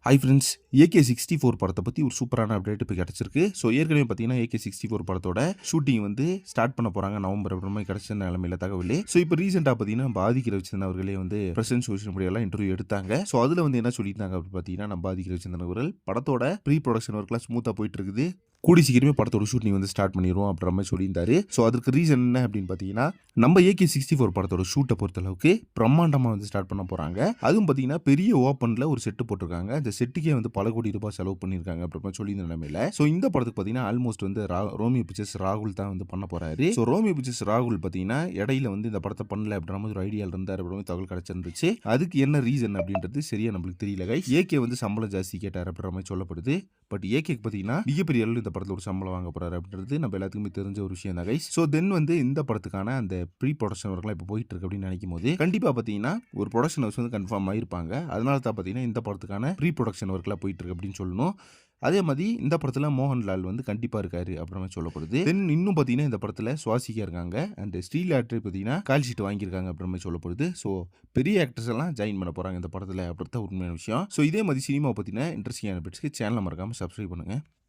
Hi friends, AK64 படத்தை பற்றி ஒரு சூப்பரான அப்டேட் இப்போ கிடச்சிருக்கு. ஸோ ஏற்கனவே பார்த்தீங்கன்னா AK64 படத்தோட ஷூட்டிங் வந்து ஸ்டார்ட் பண்ண போகிறாங்க நவம்பர் அப்புறமா கிடச்ச நிலமையில தகவல். ஸோ இப்போ ரீசெண்டாக பார்த்தீங்கன்னா நம்ம ஆதிக் ரவிச்சந்திரன் அவர்களே வந்து பிரசன்ட் சோஷியல் மீடியாலாம் இன்டர்வியூ எடுத்தாங்க. ஸோ அதில் வந்து என்ன சொல்லியிருந்தாங்க அப்படின்னு பார்த்தீங்கன்னா நம்ம ஆதிக் ரவிச்சந்திரன் அவர்கள் படத்தோட ப்ரீ ப்ரொடக்ஷன் ஒர்க்லாம் ஸ்மூத்தாக போயிட்டு இருக்குது, கூடி சீக்கிரமே படத்தோட ஷூட்டிங் வந்து ஸ்டார்ட் பண்ணிடுவோம் அப்படின்ற மாதிரி சொல்லியிருந்தாரு. ஸோ அதுக்கு ரீசன் என்ன அப்படின்னு பார்த்தீங்கன்னா நம்ம AK64 படத்தோட ஷூட்டை பொறுத்தளவுக்கு பிரம்மாண்டமாக வந்து ஸ்டார்ட் பண்ண போகிறாங்க. அதுவும் பார்த்தீங்கன்னா பெரிய ஓப்பனில் ஒரு செட்டு போட்டிருக்காங்க. அந்த செட்டுக்கே வந்து பல கோடி ரூபாய் செலவு பண்ணியிருக்காங்க அப்படின்ற சொல்லியிருந்த நிலைமையில ஸோ இந்த படத்துக்கு பார்த்தீங்கன்னா ஆல்மோஸ்ட் வந்து ரோமியோ பிக்சர்ஸ் ராகுல் தான் வந்து பண்ண போறாரு. ஸோ ரோமியோ பிக்சர்ஸ் ராகுல் பார்த்தீங்கன்னா இடையில வந்து இந்த படத்தை பண்ணல அப்படின்ற மாதிரி ஒரு ஐடியாவில் இருந்தார் அப்படின்னு தகவல் கிடைச்சிருந்துச்சு. அதுக்கு என்ன ரீசன் அப்படின்றது சரியா நம்மளுக்கு தெரியல. ஏகே வந்து சம்பளம் ஜாஸ்தி கேட்டார் அப்படின்ற மாதிரி சொல்லப்படுது. பட் ஏகேக்கு பார்த்தீங்கன்னா மிகப்பெரிய அளவில் இந்த படத்தில் ஒரு சம்பளம் வாங்க போறாரு அப்படின்றது நம்ம எல்லாத்துக்குமே தெரிஞ்ச ஒரு விஷயம் தான் கைஸ். ஸோ தென் வந்து இந்த படத்துக்கான அந்த ப்ரீ ப்ரொடக்ஷன் ஒர்க்லாம் இப்போ போயிட்டு இருக்கு அப்படின்னு நினைக்கும் போது கண்டிப்பாக பார்த்தீங்கன்னா ஒரு ப்ரொடக்ஷன் ஹவுஸ் வந்து கன்ஃபார்ம் ஆயிருப்பாங்க. அதனால தான் பார்த்தீங்கன்னா இந்த படத்துக்கான ப்ரீ ப்ரொடக்ஷன் ஒர்க்லாம் போயிட்டு இருக்கு அப்படின்னு சொல்லணும். அதே மாதிரி இந்த படத்தில் மோகன்லால் வந்து கண்டிப்பாக இருக்காரு அப்படின்ற மாதிரி சொல்லப்படுது. தென் இன்னும் பார்த்தீங்கன்னா இந்த படத்தில் சுவாசிக்கா இருக்காங்க அண்ட் ஸ்டீல் ஆக்டர் பார்த்தீங்கன்னா கால் ஷீட் வாங்கியிருக்காங்க அப்படின்ற மாதிரி சொல்லப்படுது. ஸோ பெரிய ஆக்டர்ஸ் எல்லாம் ஜாயின் பண்ண போகிறாங்க இந்த படத்தில் அப்படின்றத உண்மையான விஷயம். ஸோ இதே மாதிரி சினிமா பற்றின இன்ட்ரெஸ்டிங்கான பிட்ஸ்க்கு சேனலை மறக்காமல் சப்ஸ்கிரைப் பண்ணுங்கள்.